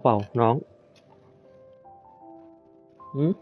เปล่าน้องหืม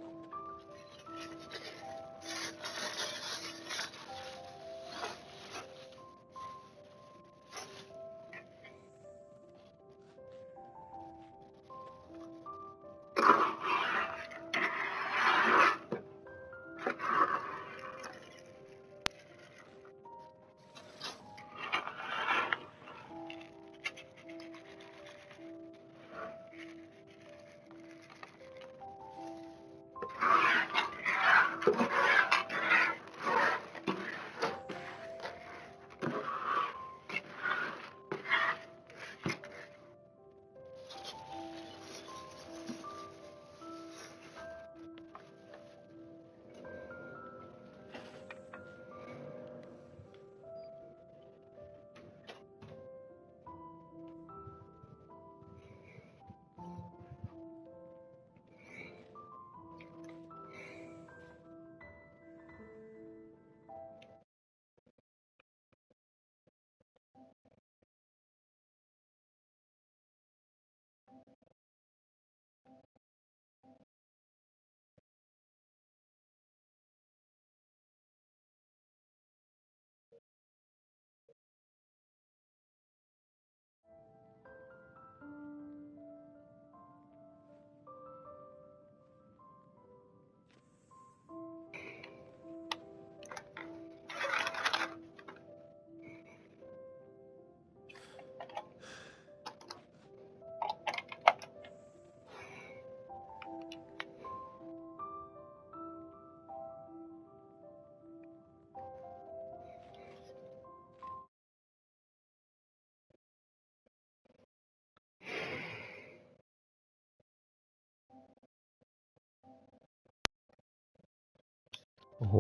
โอ้โห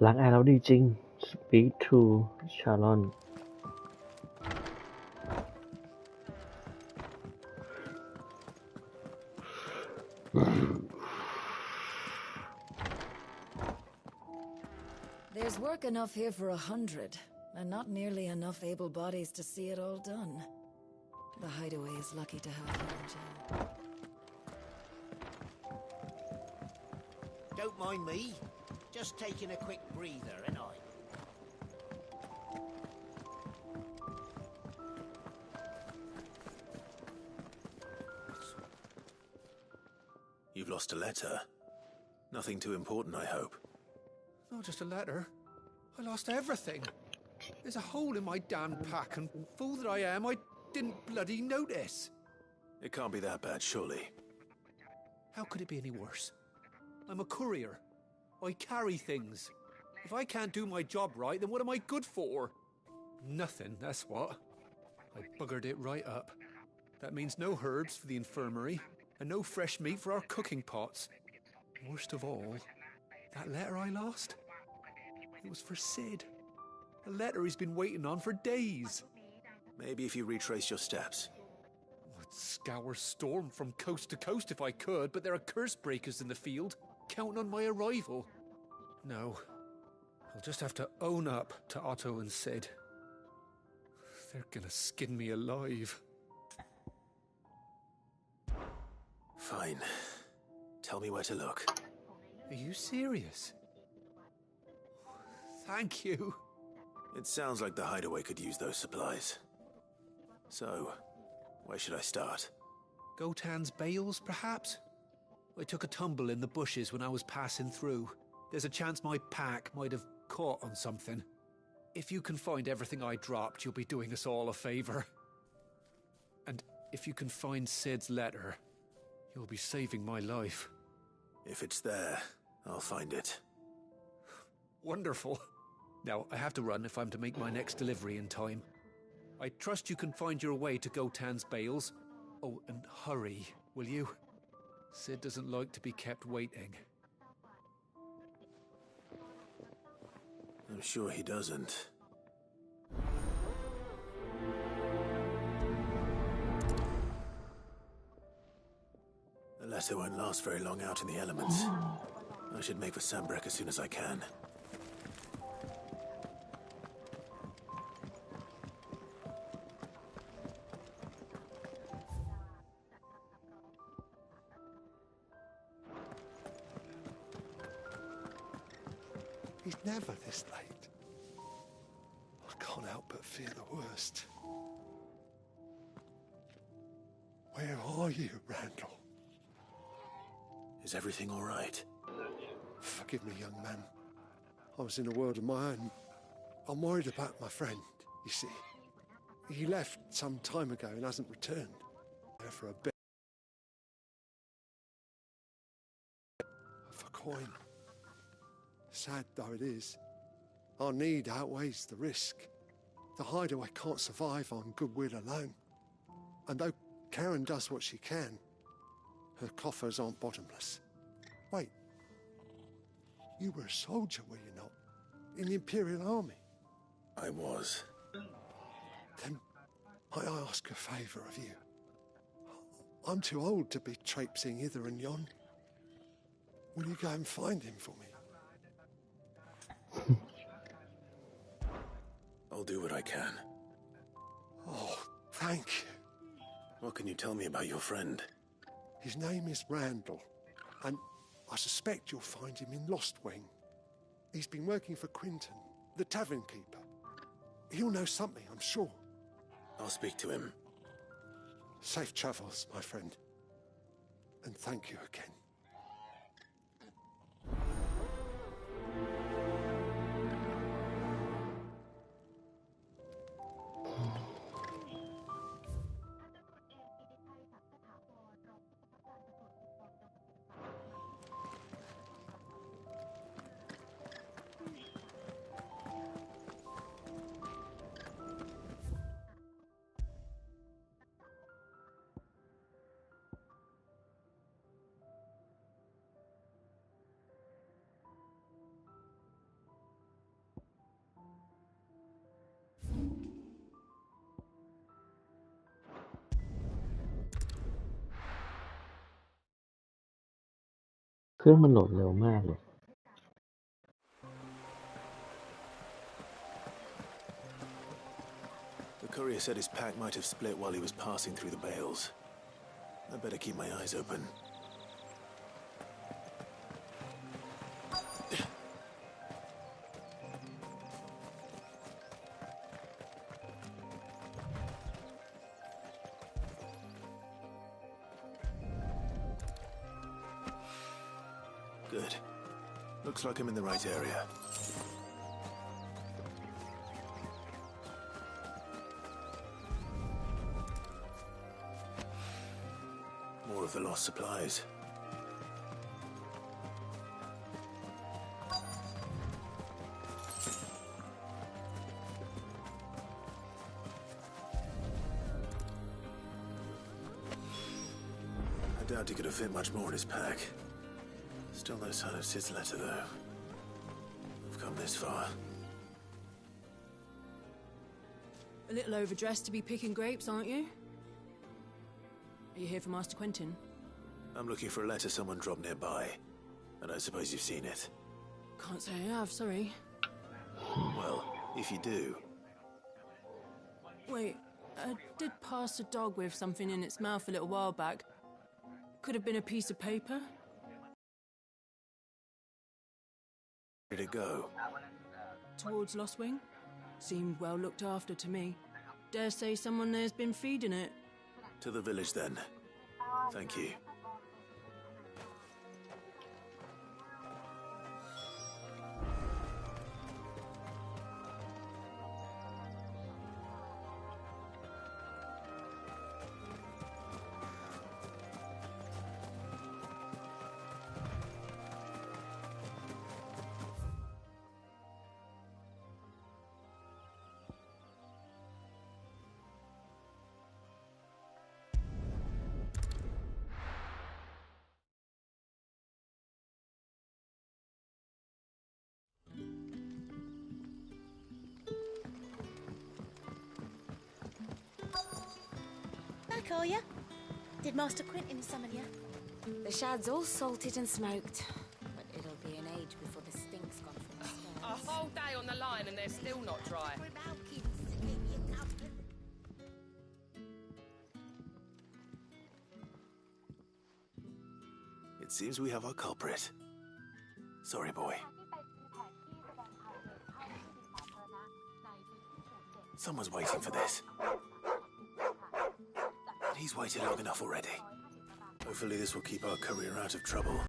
ล้างแอร์แล้วดีจริง Speak to Sharon There's work enough here for 100, and not nearly enough able bodies to see it all done. The hideaway is lucky to have you in jail. Don't mind me. Just taking a quick breather, ain't I? You've lost a letter. Nothing too important, I hope. Not just a letter. I lost everything. There's a hole in my damn pack, and fool that I am, I didn't bloody notice. It can't be that bad, surely. How could it be any worse? I'm a courier. I carry things. If I can't do my job right, then what am I good for? Nothing, that's what. I buggered it right up. That means no herbs for the infirmary, and no fresh meat for our cooking pots. Worst of all, that letter I lost? It was for Sid. A letter he's been waiting on for days. Maybe if you retrace your steps. I'd scour Storm from coast to coast if I could, but there are curse breakers in the field, counting on my arrival. No. I'll just have to own up to Otto and Sid. They're gonna skin me alive. Fine. Tell me where to look. Are you serious? Thank you. It sounds like the hideaway could use those supplies. So, where should I start? Gotan's bales, perhaps? I took a tumble in the bushes when I was passing through. There's a chance my pack might have caught on something. If you can find everything I dropped, you'll be doing us all a favor. And if you can find Sid's letter, you'll be saving my life. If it's there, I'll find it. Wonderful. Now, I have to run if I'm to make my next delivery in time. I trust you can find your way to Gotan's bales. Oh, and hurry, will you? Sid doesn't like to be kept waiting. I'm sure he doesn't. The letter won't last very long out in the elements. I should make for Sambrek as soon as I can. He's never this late. I can't help but fear the worst. Where are you, Randall? Is everything all right? Forgive me, young man. I was in a world of my own. I'm worried about my friend, you see. He left some time ago and hasn't returned. There for a bit. For coin. Sad though it is, our need outweighs the risk. The hideaway can't survive on goodwill alone. And though Karen does what she can, her coffers aren't bottomless. Wait. You were a soldier, were you not? In the Imperial Army? I was. Then might I ask a favour of you? I'm too old to be traipsing hither and yon. Will you go and find him for me? I'll do what I can. Oh, thank you. What can you tell me about your friend? His name is Randall, and I suspect you'll find him in Lost Wing. He's been working for Quinton, the tavern keeper. He'll know something, I'm sure. I'll speak to him. Safe travels, my friend. And thank you again.เครื่องมันโหลดเร็วมากเลย The courier said his pack might have split while he was passing through the bales. I better keep my eyes open. Good. Looks like I'm in the right area. More of the lost supplies. I doubt he could have fit much more in his pack. Still no sign of Sid's letter, though. We've come this far. A little overdressed to be picking grapes, aren't you? Are you here for Master Quentin? I'm looking for a letter someone dropped nearby. And I suppose you've seen it. Can't say I have, sorry. Well, if you do... Wait, I did pass a dog with something in its mouth a little while back. Could have been a piece of paper. Where did it go? Towards Lost Wing. Seemed well looked after to me. Dare say someone there's been feeding it. To the village, then. Thank you. Back, are ya? Did Master Quentin summon ya? The shad's all salted and smoked, but it'll be an age before the stink's gone from the stones. A whole day on the line and they're still not dry. It seems we have our culprit. Sorry, boy. Someone's waiting for this. He's waited long enough already. Hopefully this will keep our courier out of trouble.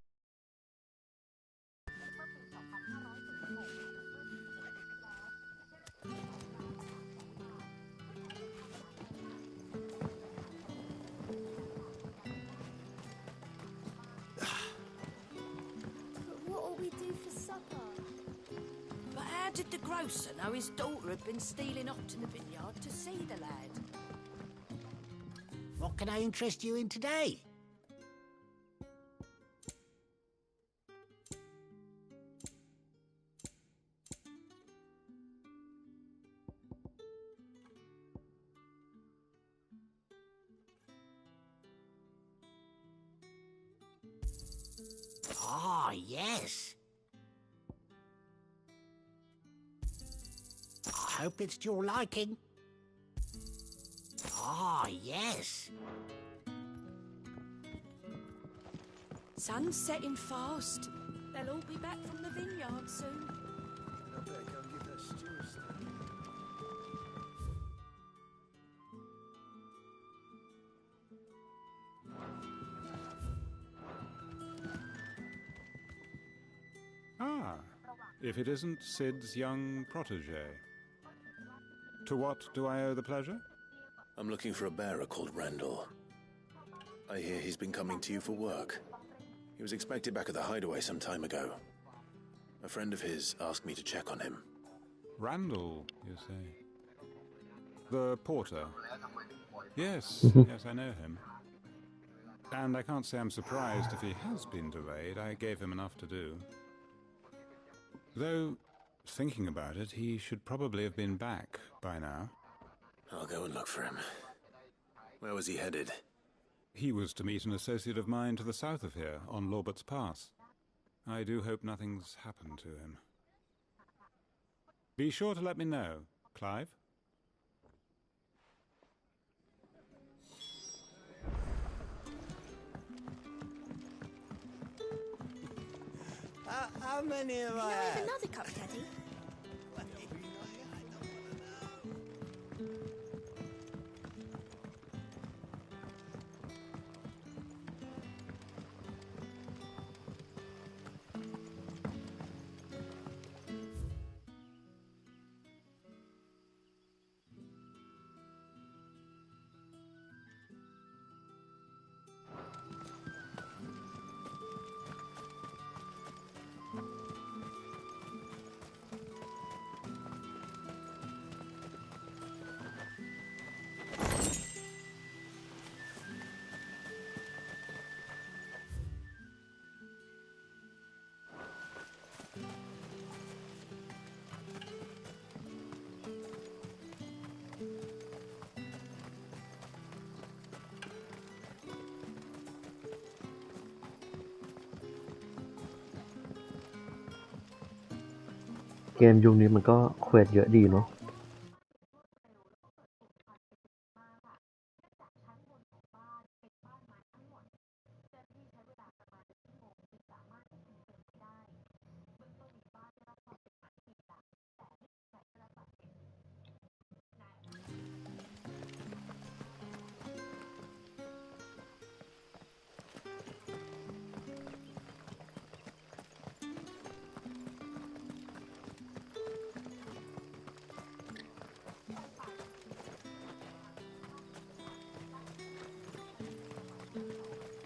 What'll we do for supper? But how did the grocer know his daughter had been stealing off to the vineyard to see the lad? What can I interest you in today? Ah, yes. I hope it's to your liking. Ah, yes. Sun's setting fast. They'll all be back from the vineyard soon. I better go and give that stew a stir. Ah, if it isn't Sid's young protege. To what do I owe the pleasure? I'm looking for a bearer called Randall. I hear he's been coming to you for work. He was expected back at the hideaway some time ago. A friend of his asked me to check on him. Randall, you say? The porter? Yes, yes, I know him. And I can't say I'm surprised if he has been delayed. I gave him enough to do. Though, thinking about it, he should probably have been back by now. I'll go and look for him. Where was he headed? He was to meet an associate of mine to the south of here, on Lorbert's Pass. I do hope nothing's happened to him. Be sure to let me know, Clive. How many have Can I I had? have another cup, Daddy?เกมยุคนี้มันก็เควสเยอะดีเนาะ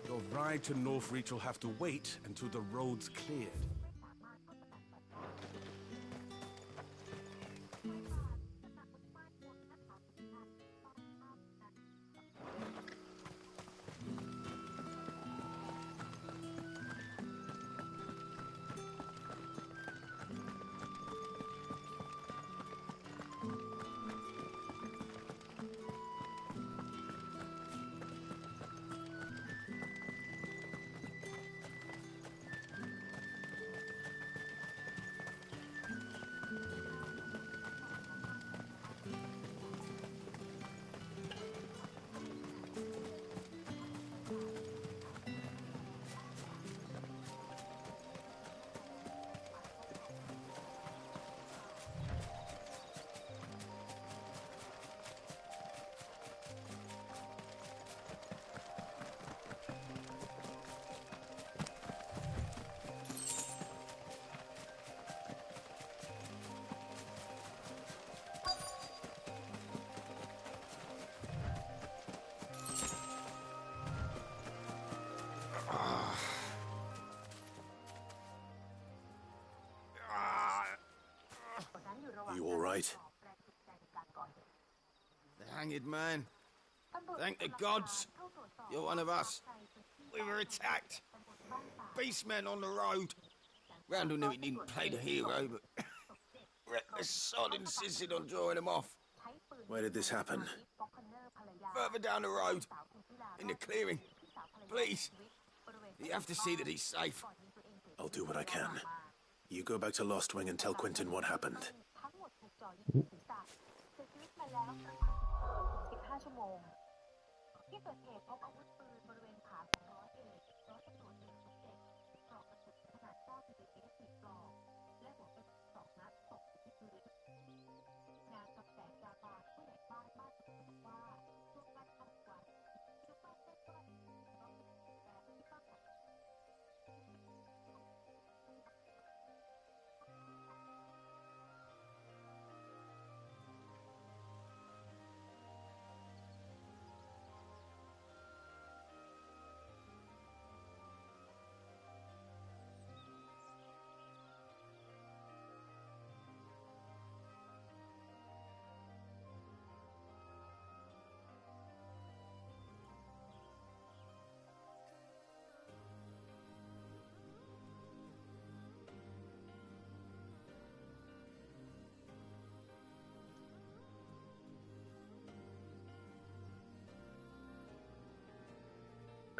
Your ride to Northreach will have to wait until the road's cleared. hanged man. Thank the gods. You're one of us. We were attacked. Beastmen on the road. Randall knew he didn't play the hero, but reckless sod insisted on drawing him off. Where did this happen? Further down the road. In the clearing. Please. You have to see that he's safe. I'll do what I can. You go back to Lost Wing and tell Quentin what happened.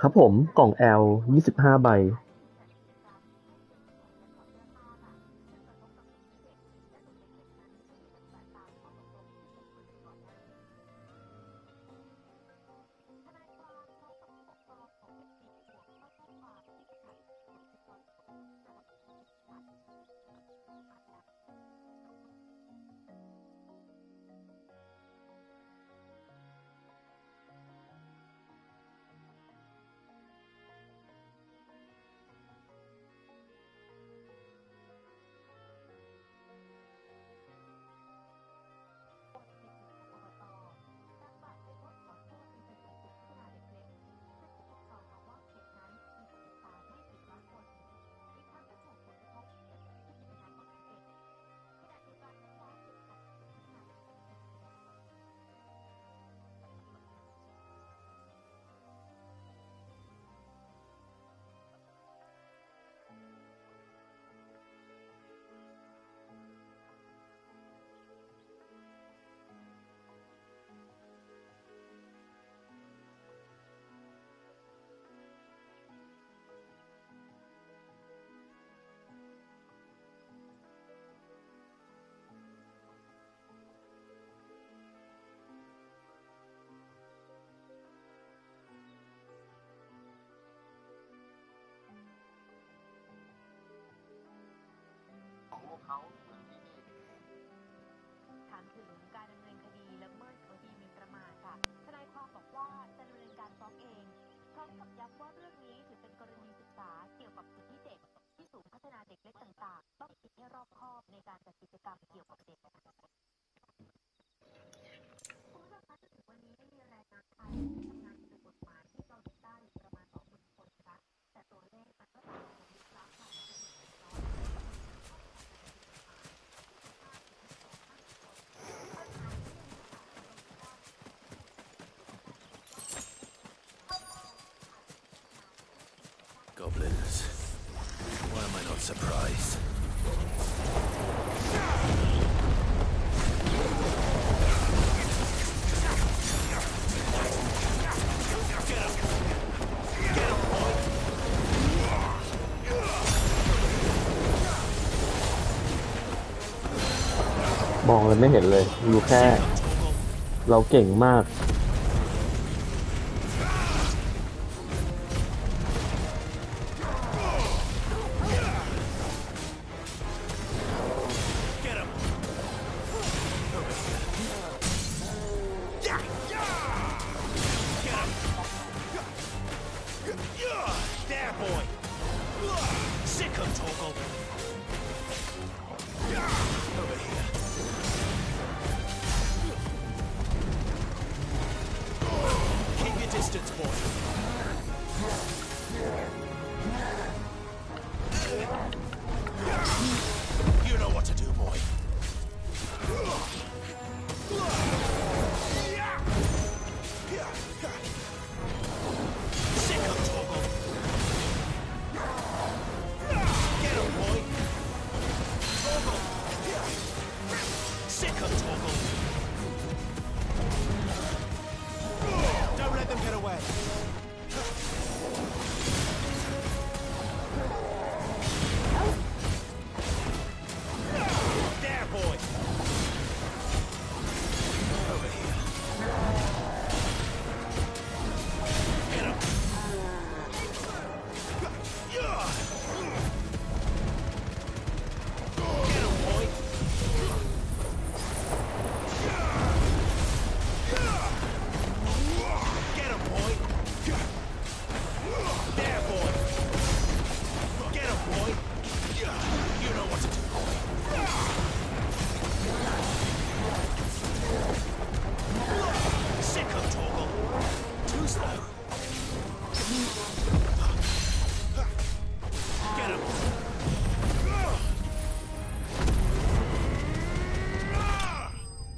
ครับผมกล่อง L 25 ใบถามถึงการดำเนินคดีละเมิดคดีหมิ่นประมาทค่ะทนายความบอกว่าจะดำเนินการฟ้องเองพร้อมกับย้ำว่าเรื่องนี้ถือเป็นกรณีศึกษาเกี่ยวกับสิทธิเด็กที่ศูนย์พัฒนาเด็กเล็กต่างๆต้องคิดให้รอบคอบในการจัดกิจกรรมเกี่ยวกับเด็กวันนี้ไม่มีแรงงานไทยที่ทำงานผิดกฎหมายที่เกาหลีใต้อยู่ประมาณ 20,000 คนนะคะแต่ตัวเลขมันก็ต่างกันลิบลับค่ะ Goblins. Why am I not surprised? Get him, boy! มองเลยไม่เห็นเลยดูแค่เราเก่งมาก Get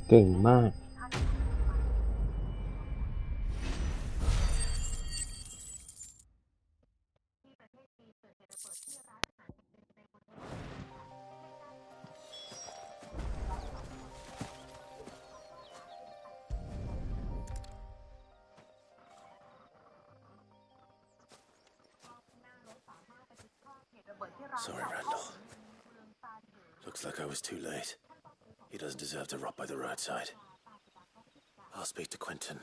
เก่งมาก Sorry, Randall. Looks like I was too late. He doesn't deserve to rot by the roadside. I'll speak to Quentin.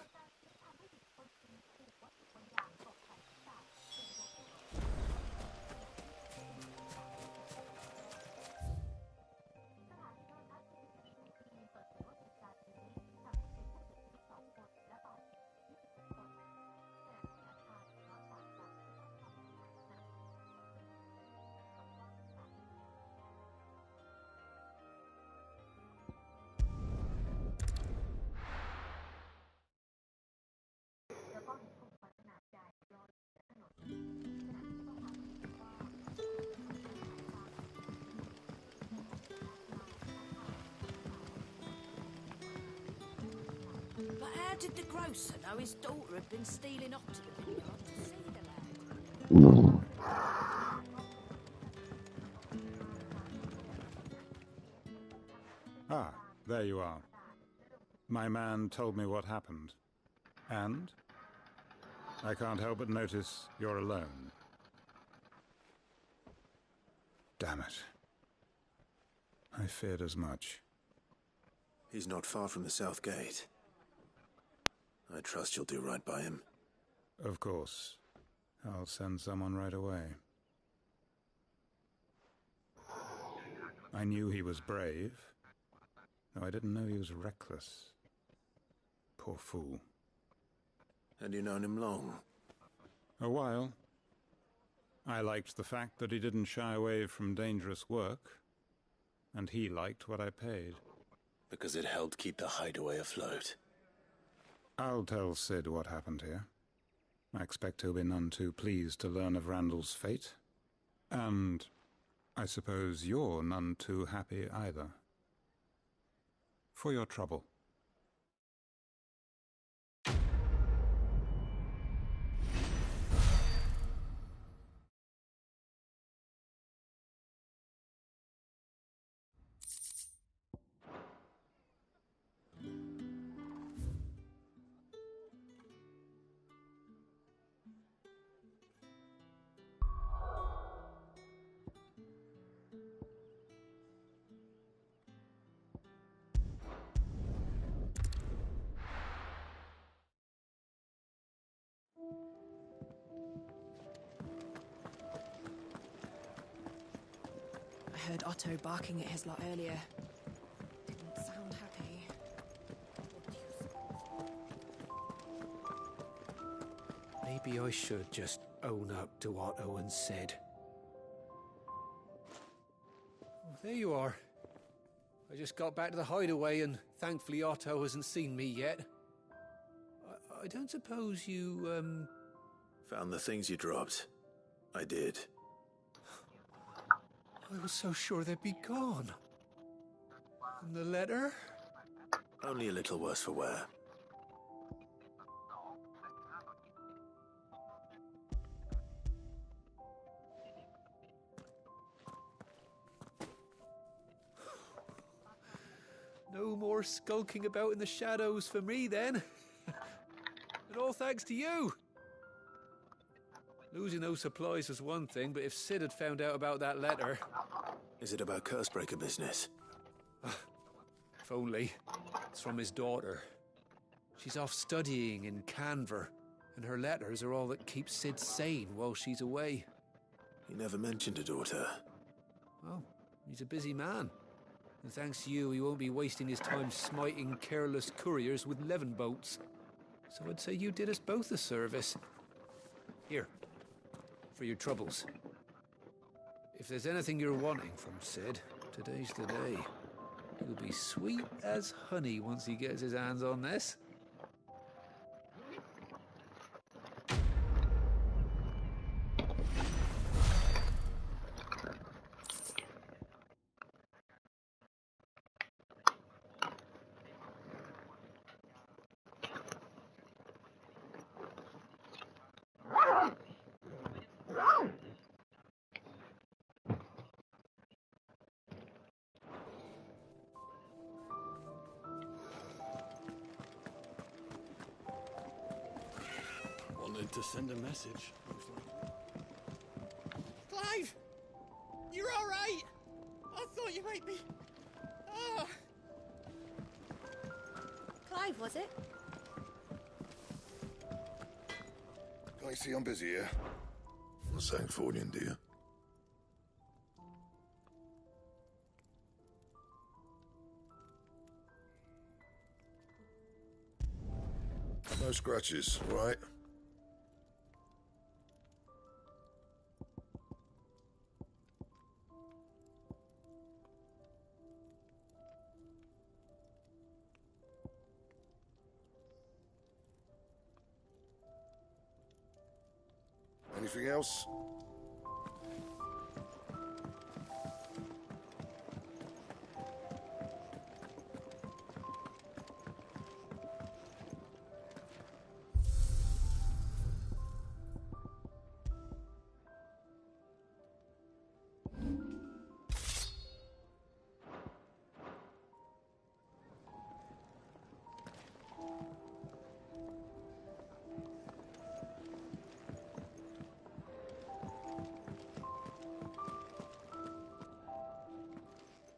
But how did the grocer know his daughter had been stealing off to the vineyard to see the lad? Ah, there you are. My man told me what happened. And? I can't help but notice you're alone. Damn it. I feared as much. He's not far from the south gate. I trust you'll do right by him. Of course. I'll send someone right away. I knew he was brave, though I didn't know he was reckless. Poor fool. And you've known him long? A while. I liked the fact that he didn't shy away from dangerous work, and he liked what I paid. Because it helped keep the hideaway afloat. I'll tell Sid what happened here. I expect he'll be none too pleased to learn of Randall's fate. And I suppose you're none too happy either. For your trouble. I heard Otto barking at his lot earlier. Didn't sound happy. Maybe I should just own up to Otto and Sid. Oh, there you are. I just got back to the hideaway and thankfully Otto hasn't seen me yet. I don't suppose you, Found the things you dropped. I did. I was so sure they'd be gone. And the letter? Only a little worse for wear. No more skulking about in the shadows for me, then. And all thanks to you. Losing those supplies was one thing, but if Sid had found out about that letter... Is it about Cursebreaker business? If only. It's from his daughter. She's off studying in Canver, and her letters are all that keep Sid sane while she's away. He never mentioned a daughter. Well, he's a busy man. And thanks to you, he won't be wasting his time smiting careless couriers with levin boats. So I'd say you did us both a service. Here, for your troubles. If there's anything you're wanting from Sid, today's the day. He'll be sweet as honey once he gets his hands on this. Wanted to send a message. Clive! You're all right! I thought you might be... Oh. Clive, was it? Can't you see I'm busy here? Not saying for you, dear. No scratches, all right? Anything else?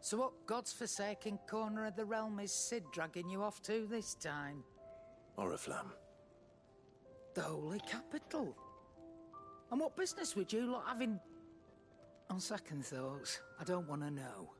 So what God's forsaken corner of the realm is Sid dragging you off to this time? Oriflamme. The Holy Capital. And what business would you lot having... On second thoughts, I don't want to know.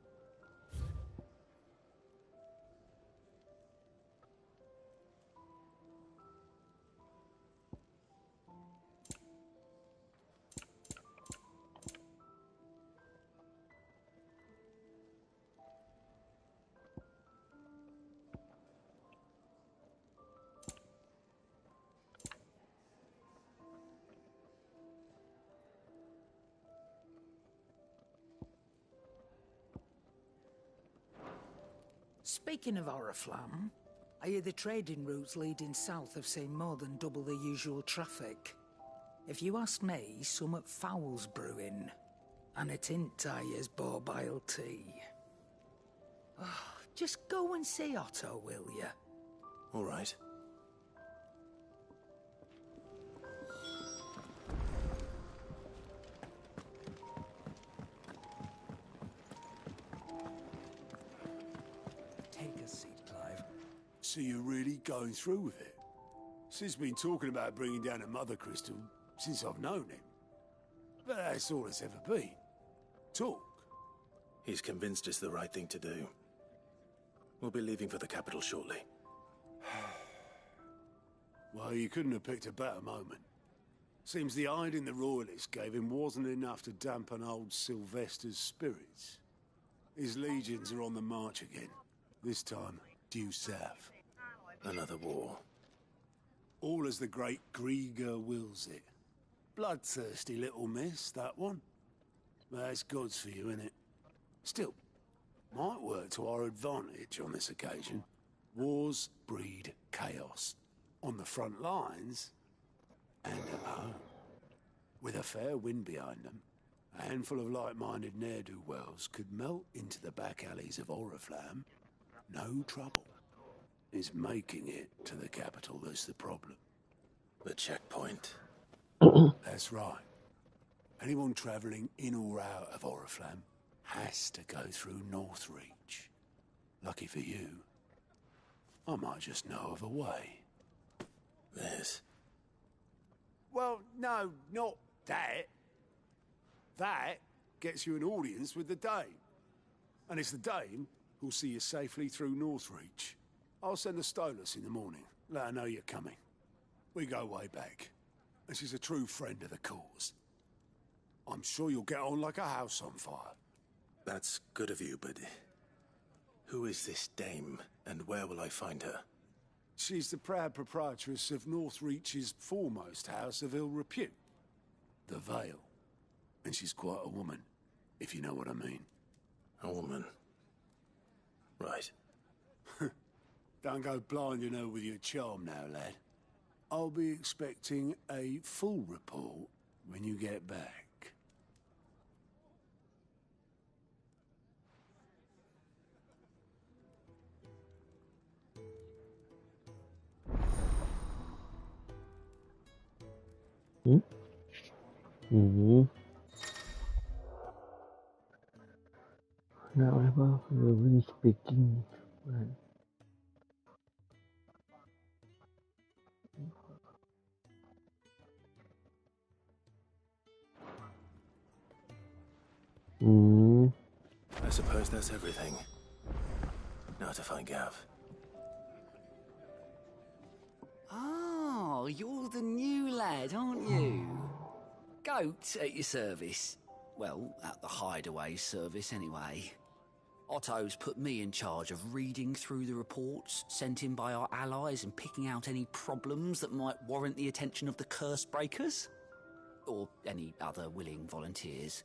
Speaking of Oriflamme, I hear the trading routes leading south have seen more than double the usual traffic. If you ask me, somewhat foul's brewing. And it ain't Tyre's borbile tea. Oh, just go and see Otto, will you? All right. Take a seat, Clive. So you're really going through with it? Sid's been talking about bringing down a mother crystal since I've known him. But that's all it's ever been. Talk. He's convinced it's the right thing to do. We'll be leaving for the capital shortly. Well, you couldn't have picked a better moment. Seems the hiding the Royalists gave him wasn't enough to dampen old Sylvester's spirits. His legions are on the march again. This time, due south. Another war. All as the great Grieger wills it. Bloodthirsty little miss, that one. That's God's for you, innit? Still, might work to our advantage on this occasion. Wars breed chaos. On the front lines, and at home. With a fair wind behind them, a handful of like-minded ne'er-do-wells could melt into the back alleys of Oriflamme. No trouble. It's making it to the capital that's the problem. The checkpoint. That's right. Anyone travelling in or out of Oriflamme has to go through Northreach. Lucky for you, I might just know of a way. This? Well, no, not that. That gets you an audience with the Dame. And it's the Dame who'll see you safely through Northreach. I'll send a Stolas in the morning. Let her know you're coming. We go way back. And she's a true friend of the cause. I'm sure you'll get on like a house on fire. That's good of you, but... who is this Dame, and where will I find her? She's the proud proprietress of Northreach's foremost house of ill repute. The Vale. And she's quite a woman, if you know what I mean. A woman? Right. Don't go blinding her with your charm now, lad. I'll be expecting a full report when you get back. Now ever really speaking. I suppose that's everything. Now to find Gav. Oh, you're the new lad, aren't you? Goat at your service. Well, at the hideaway service anyway. Otto's put me in charge of reading through the reports sent in by our allies and picking out any problems that might warrant the attention of the curse breakers. Or any other willing volunteers.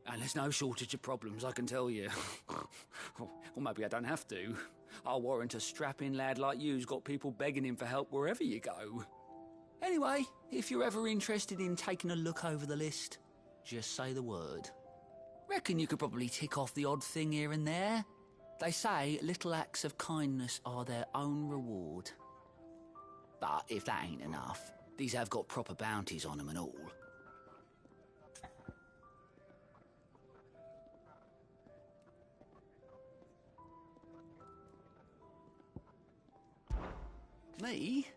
And there's no shortage of problems, I can tell you. Or maybe I don't have to. I'll warrant a strapping lad like you's got people begging him for help wherever you go. Anyway, if you're ever interested in taking a look over the list, just say the word. Reckon you could probably tick off the odd thing here and there. They say little acts of kindness are their own reward. But if that ain't enough, these have got proper bounties on them and all. Me?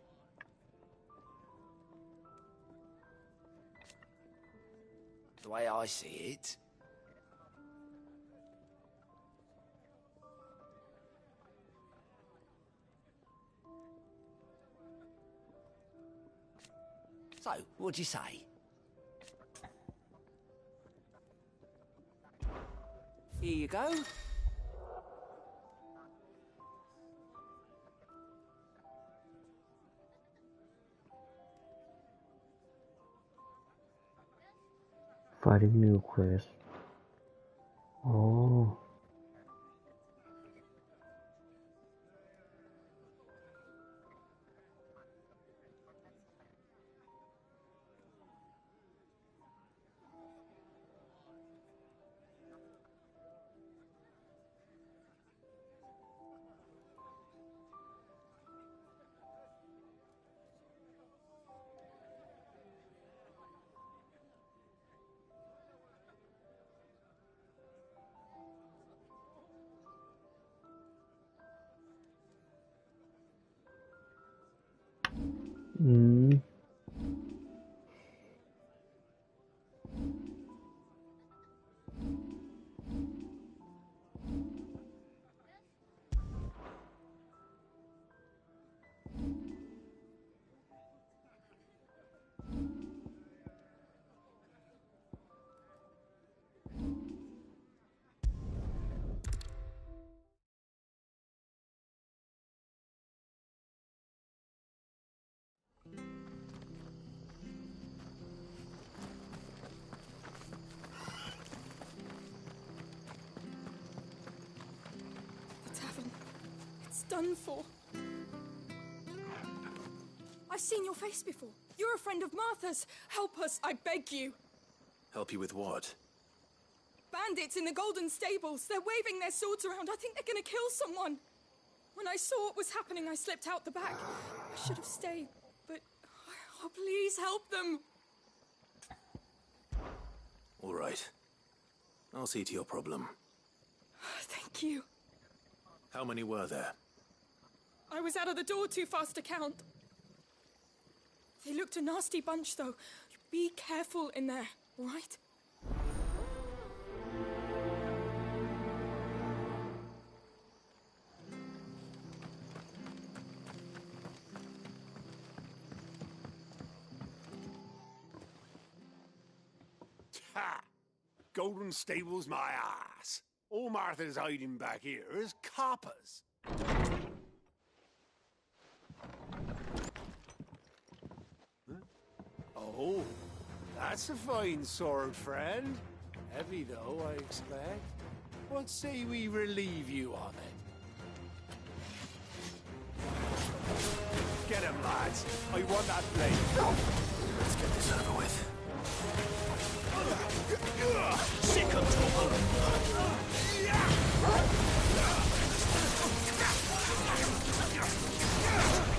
The way I see it... So, what'd you say? Here you go. Finding new quest. Oh. Done for. I've seen your face before. You're a friend of Martha's. Help us, I beg you. Help you with what? Bandits in the Golden Stables. They're waving their swords around. I think they're gonna kill someone. When I saw what was happening, I slipped out the back. I should have stayed, but... Oh, please help them. All right. I'll see to your problem. Thank you. How many were there? I was out of the door too fast to count. They looked a nasty bunch, though. Be careful in there, all right? Ha! Golden Stables my ass. All Martha's hiding back here is coppers. Huh? Oh, that's a fine sword, friend. Heavy, though, I expect. What say we relieve you of it? Get him, lads. I want that blade. Let's get this over with. Sick of trouble.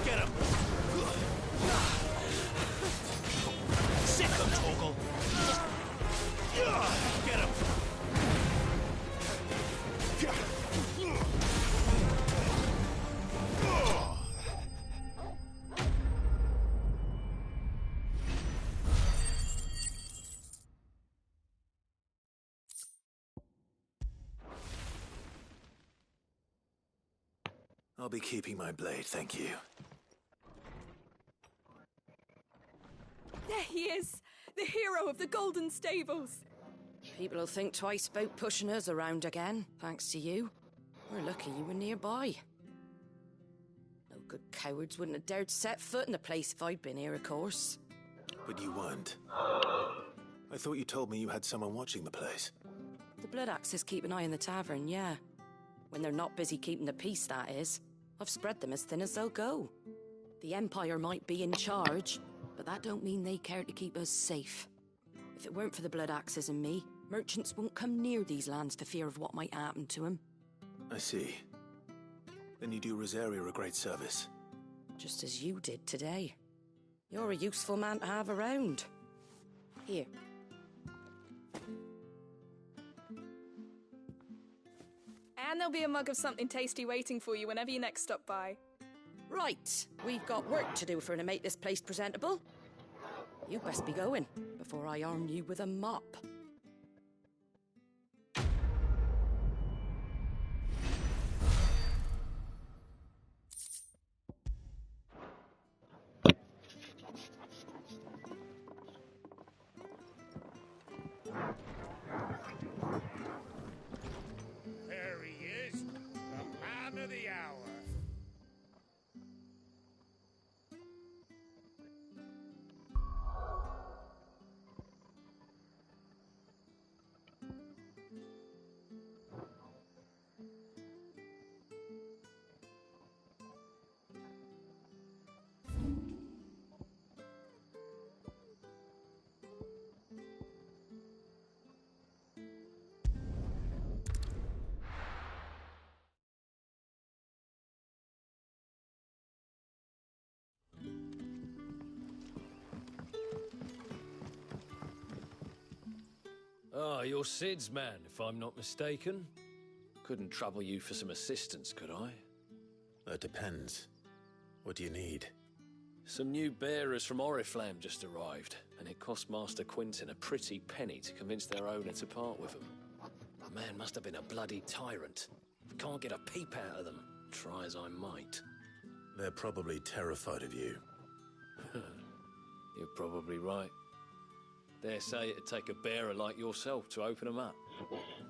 Get him. I'll be keeping my blade, thank you. There he is! The hero of the Golden Stables! People will think twice about pushing us around again, thanks to you. We're lucky you were nearby. No good cowards wouldn't have dared set foot in the place if I'd been here, of course. But you weren't. I thought you told me you had someone watching the place. The Blood Axes keep an eye on the tavern, yeah. When they're not busy keeping the peace, that is. I've spread them as thin as they'll go. The Empire might be in charge, but that don't mean they care to keep us safe. If it weren't for the Blood Axes and me, merchants won't come near these lands for fear of what might happen to them. I see. Then you do Rosaria a great service. Just as you did today. You're a useful man to have around. Here. And there'll be a mug of something tasty waiting for you whenever you next stop by. Right, we've got work to do for to make this place presentable. You best be going, before I arm you with a mop. There he is, the man of the hour. Ah, you're Sid's man, if I'm not mistaken. Couldn't trouble you for some assistance, could I? That depends. What do you need? Some new bearers from Oriflamme just arrived, and it cost Master Quinton a pretty penny to convince their owner to part with them. The man must have been a bloody tyrant. Can't get a peep out of them, try as I might. They're probably terrified of you. You're probably right. Dare say it'd take a bearer like yourself to open them up.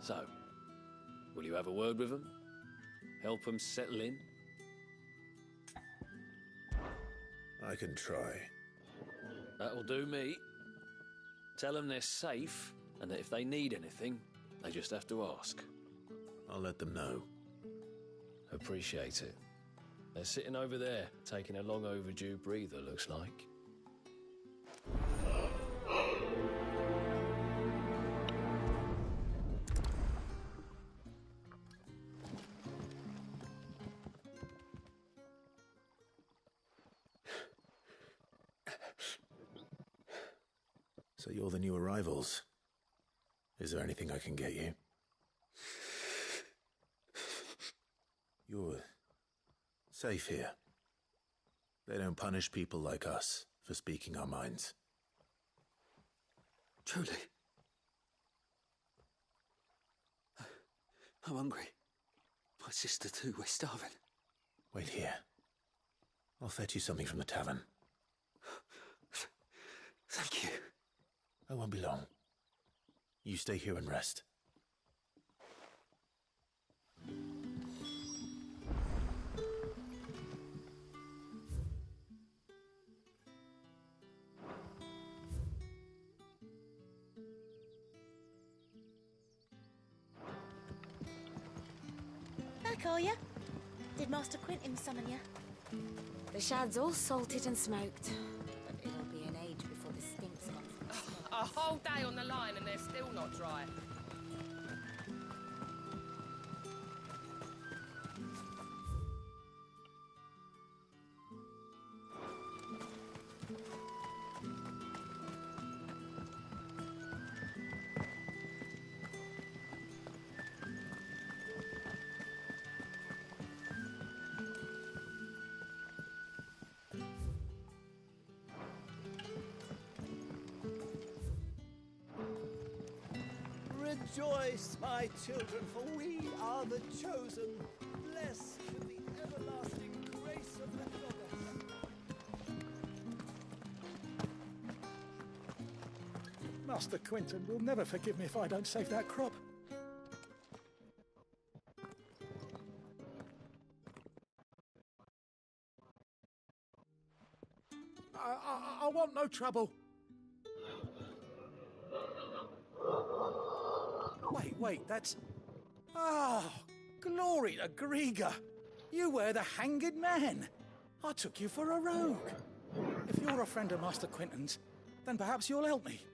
So, will you have a word with them? Help them settle in? I can try. That'll do me. Tell them they're safe, and that if they need anything, they just have to ask. I'll let them know. Appreciate it. They're sitting over there, taking a long overdue breather, looks like. So you're the new arrivals. Is there anything I can get you? You're safe here. They don't punish people like us for speaking our minds. Truly. I'm hungry. My sister too, we're starving. Wait here. I'll fetch you something from the tavern. Thank you. I won't be long. You stay here and rest. Back, are ya? Did Master Quinton summon ya? The shad's all salted and smoked, but it'll be an age before the stink's gone from the smoke. A whole day on the line and they're still not dry. Rejoice, my children, for we are the chosen. Blessed with the everlasting Master Quinton will never forgive me if I don't save that crop. I want no trouble. Wait, that's... Oh, glory to Grieger. You were the hanged man. I took you for a rogue. If you're a friend of Master Quinton's, then perhaps you'll help me.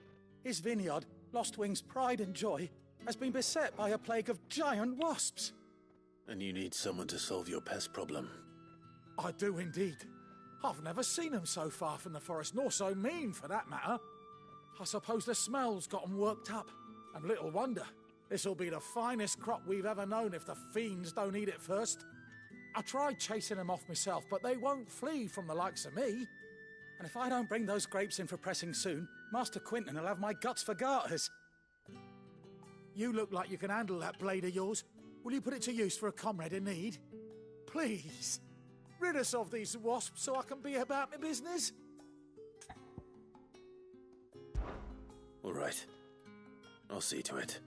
His vineyard, Lostwing's pride and joy, has been beset by a plague of giant wasps. And you need someone to solve your pest problem. I do indeed. I've never seen them so far from the forest, nor so mean, for that matter. I suppose the smell's got 'em worked up. And little wonder. This'll be the finest crop we've ever known if the fiends don't eat it first. I tried chasing them off myself, but they won't flee from the likes of me. And if I don't bring those grapes in for pressing soon, Master Quinton will have my guts for garters. You look like you can handle that blade of yours. Will you put it to use for a comrade in need? Please. Rid us of these wasps so I can be about my business. All right. I'll see to it.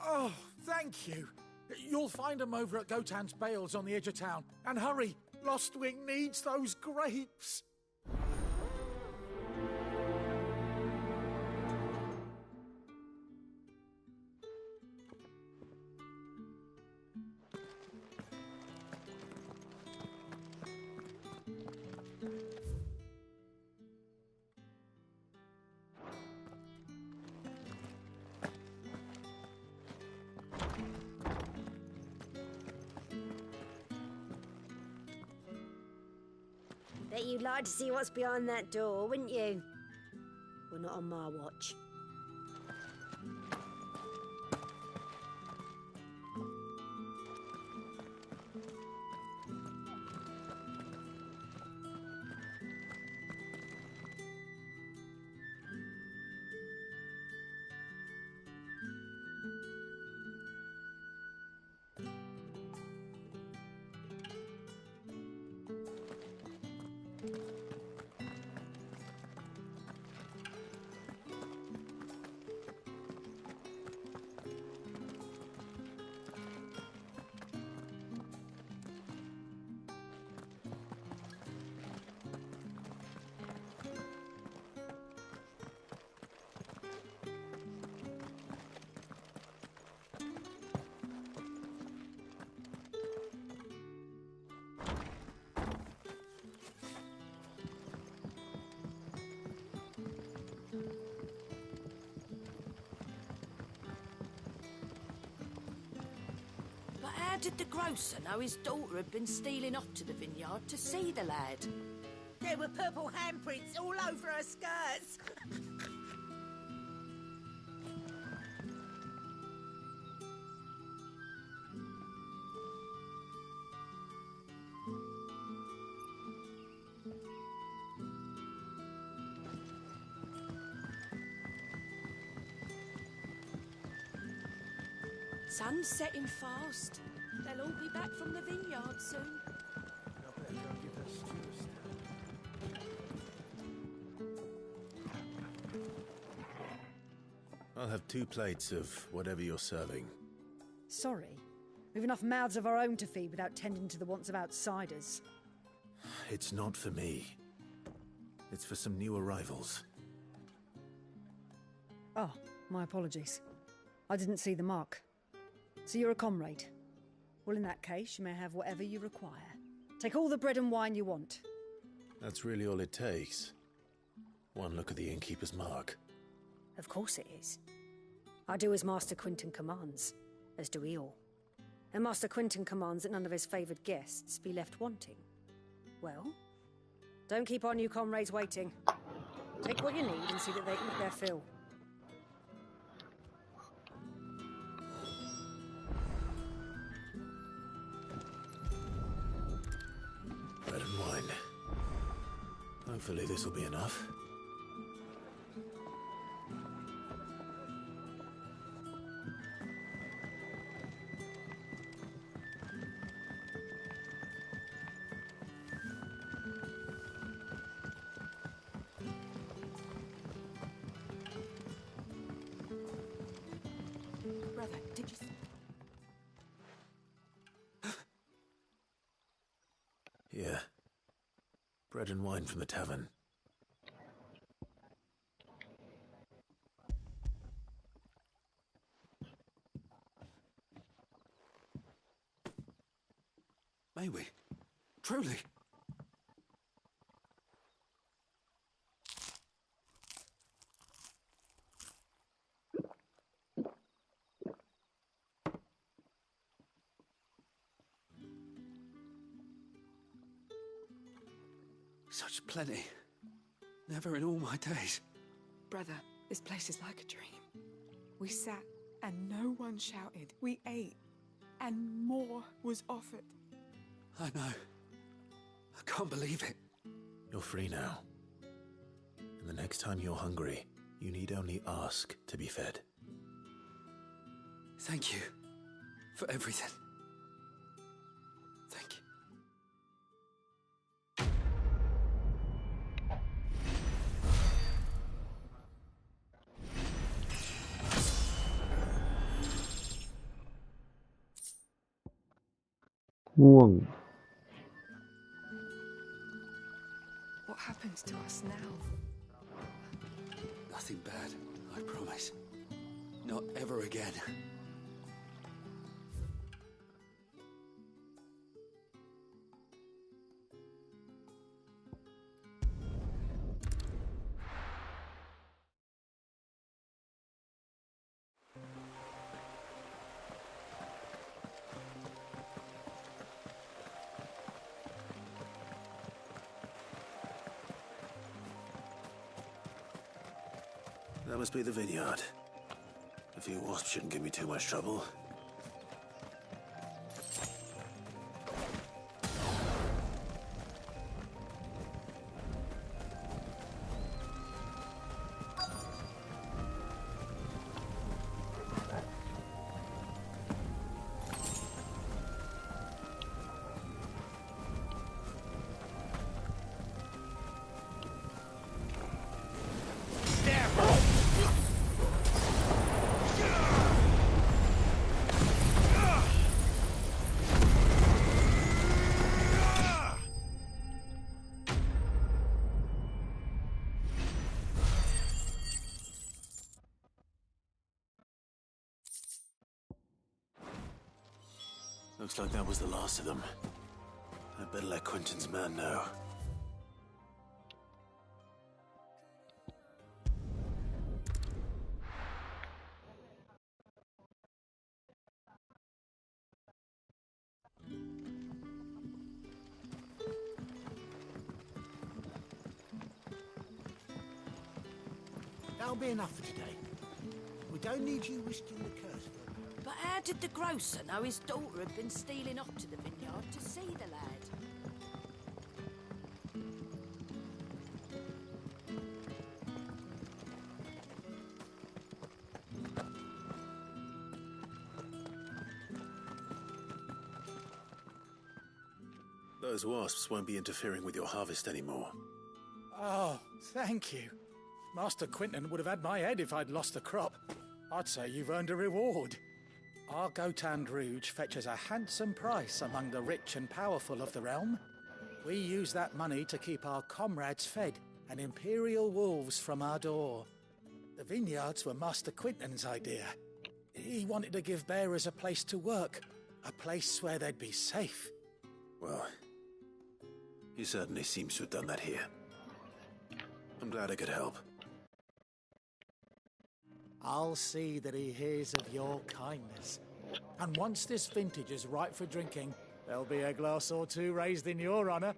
Oh, thank you. You'll find them over at Gotan's Bales on the edge of town. And hurry, Lostwing needs those grapes. Bet you'd like to see what's behind that door, wouldn't you? Well, not on my watch. How did the grocer know his daughter had been stealing off to the vineyard to see the lad? There were purple handprints all over her skirts. Sun's setting fast. They'll all be back from the vineyard soon. I'll have 2 plates of whatever you're serving. Sorry. We've enough mouths of our own to feed without tending to the wants of outsiders. It's not for me. It's for some new arrivals. Oh, my apologies. I didn't see the mark. So you're a comrade. Well, in that case, you may have whatever you require. Take all the bread and wine you want. That's really all it takes. One look at the innkeeper's mark. Of course it is. I do as Master Quinton commands, as do we all. And Master Quinton commands that none of his favoured guests be left wanting. Well, don't keep our new comrades waiting. Take what you need and see that they eat their fill. Bread and wine. Hopefully this will be enough. Brother, did you... Here. Bread and wine from the tavern. May we? Truly? Such plenty. Never in all my days. Brother, this place is like a dream. We sat and no one shouted. We ate and more was offered. I know. I can't believe it. You're free now. And the next time you're hungry, you need only ask to be fed. Thank you for everything. Thank you.ง่วง What happens to us now? Nothing bad, I promise. Not ever again. That must be the vineyard. A few wasps shouldn't give me too much trouble. Looks like that was the last of them. I better let Quentin's man know. That'll be enough for today. We don't need you risking the curse. But how did the grocer know his daughter had been stealing off to the vineyard to see the lad? Those wasps won't be interfering with your harvest anymore. Oh, thank you. Master Quentin would have had my head if I'd lost the crop. I'd say you've earned a reward. Our Gotand Rouge fetches a handsome price among the rich and powerful of the realm. We use that money to keep our comrades fed and imperial wolves from our door. The vineyards were Master Quentin's idea. He wanted to give bearers a place to work, a place where they'd be safe. Well, he certainly seems to have done that here. I'm glad I could help. I'll see that he hears of your kindness. And once this vintage is ripe for drinking, there'll be a glass or two raised in your honor.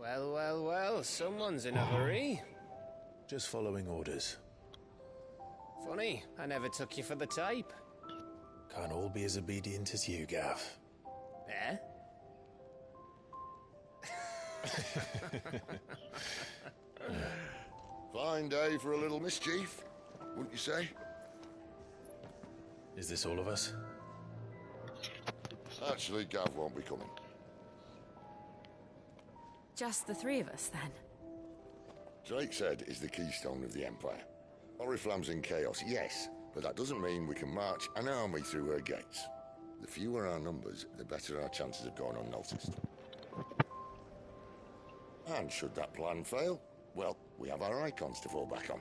Well, well, well, someone's in a hurry. Just following orders. Funny, I never took you for the type. Can't all be as obedient as you, Gav. Eh? Fine day for a little mischief, wouldn't you say? Is this all of us? Actually, Gav won't be coming. Just the three of us, then? Drakeshead is the keystone of the Empire. Oriflamme's in chaos, yes, but that doesn't mean we can march an army through her gates. The fewer our numbers, the better our chances of going unnoticed. And should that plan fail, well, we have our icons to fall back on.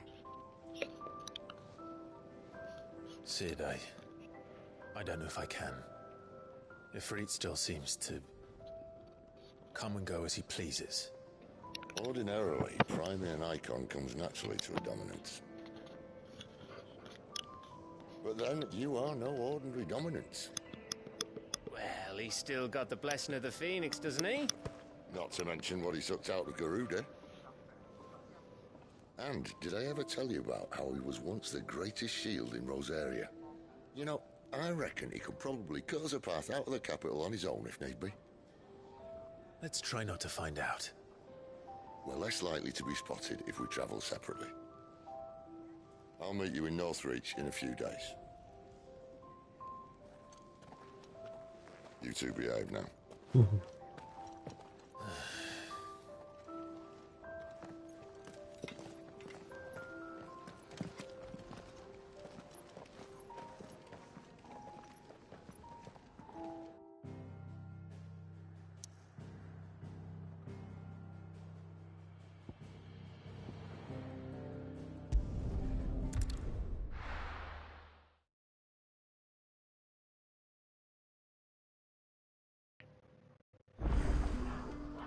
Sid, I don't know if I can. Ifrit still seems to come and go as he pleases. Ordinarily, priming an icon comes naturally to a dominance. But then, you are no ordinary dominance. Well, he's still got the blessing of the Phoenix, doesn't he? Not to mention what he sucked out of Garuda. And did I ever tell you about how he was once the greatest shield in Rosaria? You know, I reckon he could probably cut us a path out of the capital on his own if need be. Let's try not to find out. We're less likely to be spotted if we travel separately. I'll meet you in Northreach in a few days. You two behave now.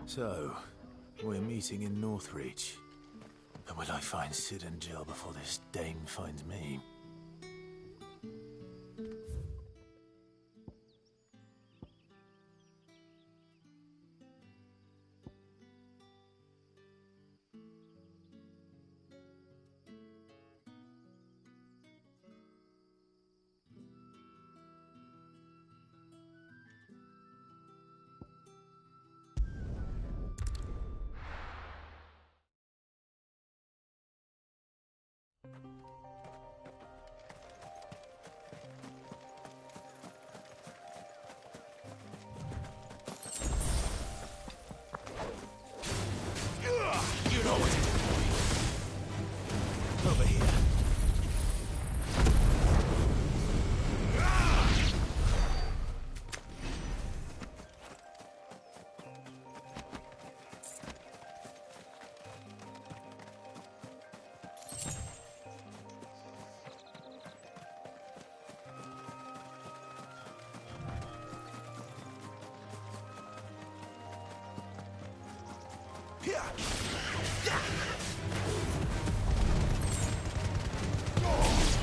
So, we're meeting in Northreach. But will I find Sid and Jill before this dame finds me? You know what to do, boy. Over here.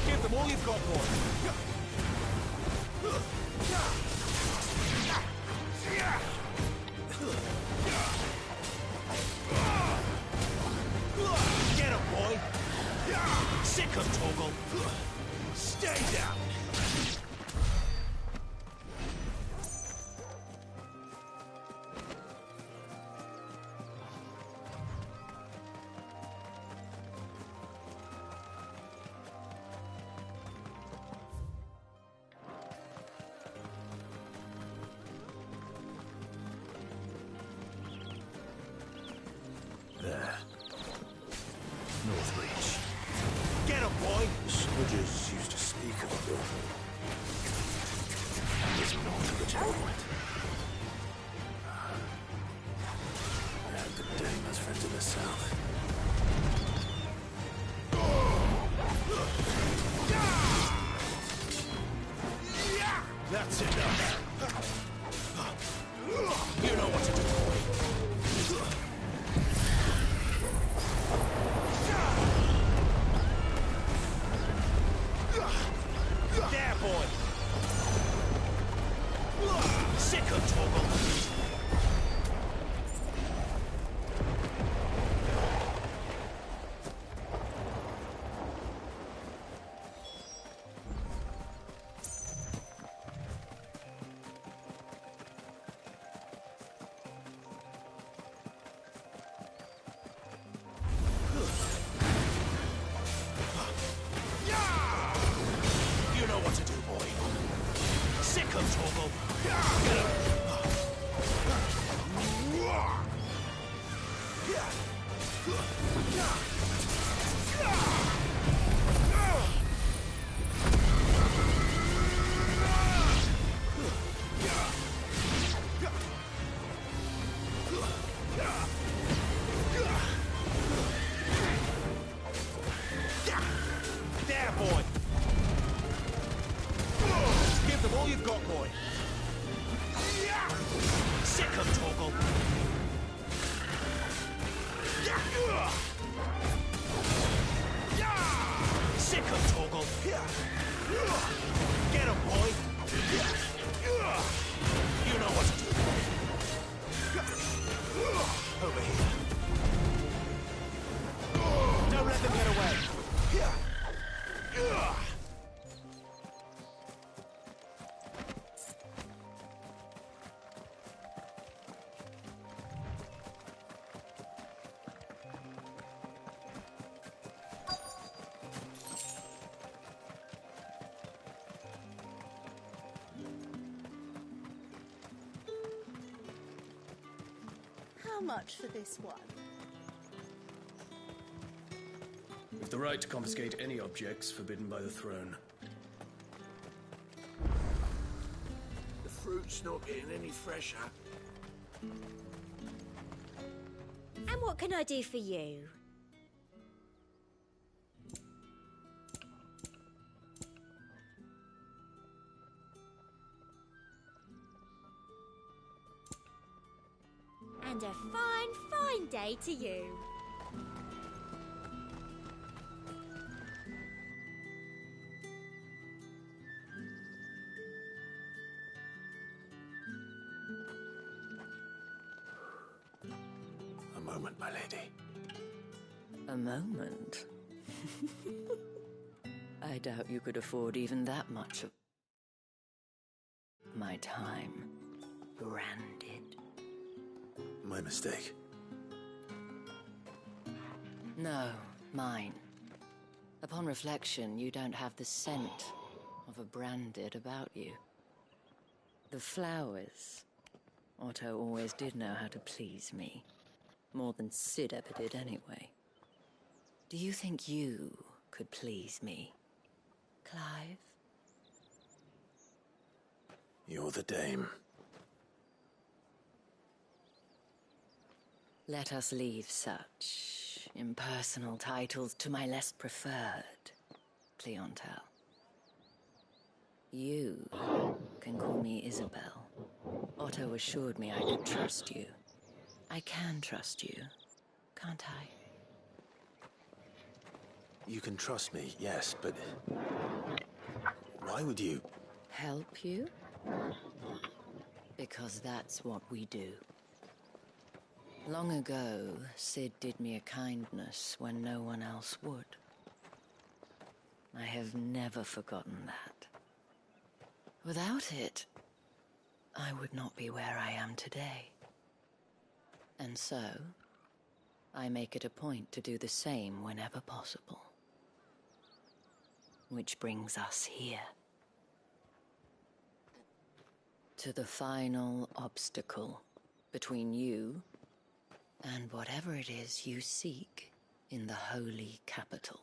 Give them all you've got, boy. Get him, boy. Sick him, Toggle. Stay down. There. Northreach. Get him, boy. Soldiers used to speak of the is north of the checkpoint. And the dame has friends in the south. That's enough. You know what to do, boy. There, boy. Sick of Toggle. There, boy! Give them all you've got, boy! Sick of Torgal! Sick of Torgal! Get him, boy! You know what to do. Over here. Don't let them get away. How much for this one? With the right to confiscate any objects forbidden by the throne. The fruit's not getting any fresher. And what can I do for you? And a fine, fine day to you. A moment, my lady. A moment? I doubt you could afford even that much of my time. Branded. My mistake. No, mine. Upon reflection, you don't have the scent of a branded about you. The flowers. Otto always did know how to please me. More than Sid ever did anyway. Do you think you could please me, Clive? You're the dame. Let us leave such impersonal titles to my less preferred clientele. You can call me Isabel. Otto assured me I could trust you. I can trust you, can't I? You can trust me, yes, but... why would you... Help you? Because that's what we do. Long ago, Sid did me a kindness when no one else would. I have never forgotten that. Without it, I would not be where I am today. And so, I make it a point to do the same whenever possible. Which brings us here. To the final obstacle between you and whatever it is you seek in the holy capital.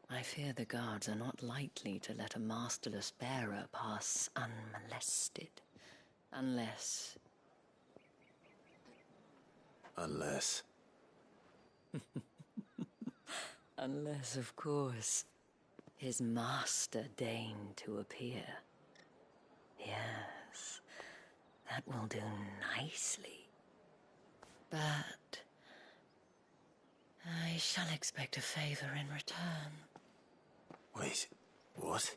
I fear the guards are not likely to let a masterless bearer pass unmolested, unless... Unless... Unless, of course, his master deigned to appear. Yes, that will do nicely. But I shall expect a favor in return. Wait, what?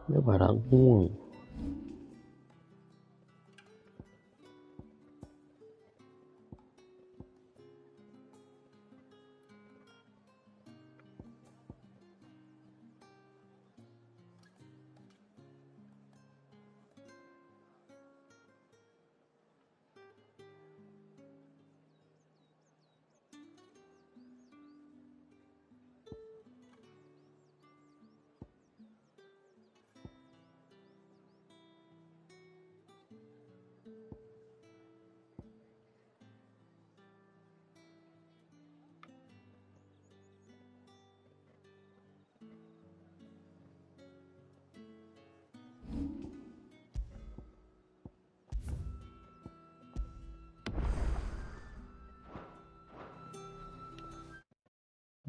Mấy bà đã ngu.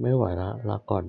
ไม่ไหวละลาก่อน